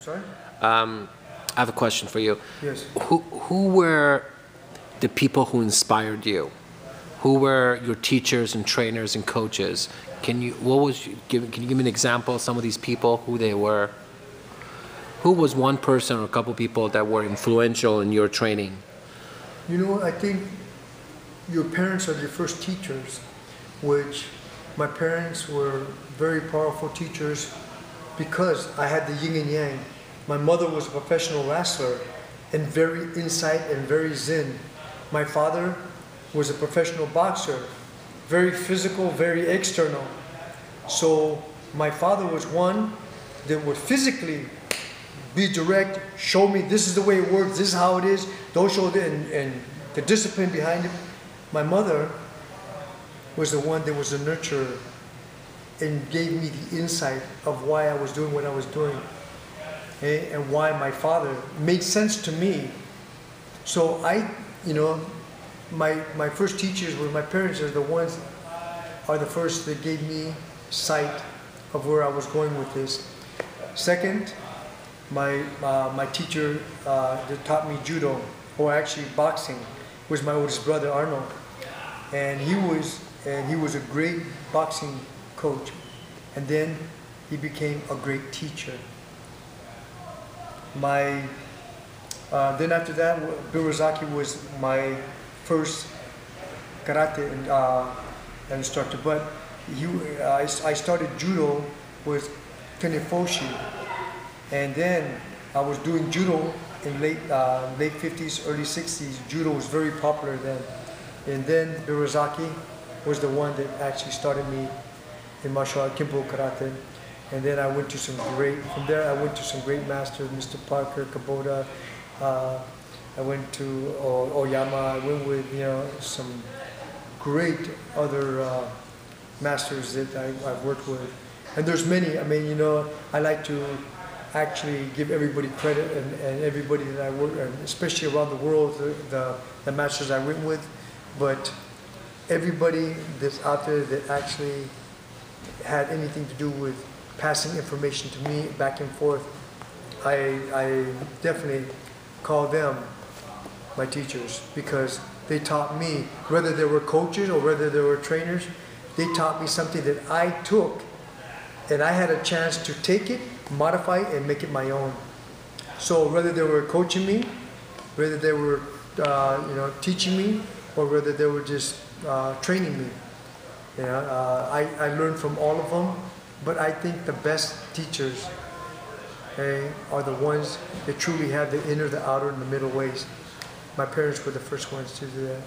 Sorry? I have a question for you. Yes. Who were the people who inspired you? Who were your teachers and trainers and coaches? Can you can you give me an example of some of these people, who they were? Who was one person or a couple people that were influential in your training? You know, I think your parents are your first teachers, which my parents were very powerful teachers because I had the yin and yang. My mother was a professional wrestler and very insight and very zen. My father was a professional boxer, very physical, very external. So my father was one that would physically be direct, show me this is the way it works, this is how it is, don't show it, and the discipline behind it. My mother was the one that was a nurturer and gave me the insight of why I was doing what I was doing, okay? And why my father made sense to me. So my first teachers were my parents. Are the first that gave me sight of where I was going with this. Second, my teacher that taught me judo, or actually boxing, was my oldest brother Arnold, and he was a great boxing coach, and then he became a great teacher. Then after that, Bill Rozaki was my first karate instructor, but I started judo with Tenefoshi, and then I was doing judo in late 50s, early 60s. Judo was very popular then, and then Bill Rozaki was the one that actually started me in martial art, Kimpo karate. And then I went to from there I went to some great masters, Mr. Parker, Kubota. I went to Oyama. I went with some great other masters that I've worked with, and there's many. I mean, I like to actually give everybody credit, and everybody that I work, and especially around the world, the masters I went with, but everybody that's out there that actually had anything to do with passing information to me back and forth, I definitely call them my teachers, because they taught me, whether they were coaches or whether they were trainers, they taught me something that I took, and I had a chance to take it, modify it, and make it my own. So whether they were coaching me, whether they were teaching me, or whether they were just training me, I learned from all of them. But I think the best teachers, are the ones that truly have the inner, the outer, and the middle ways. My parents were the first ones to do that.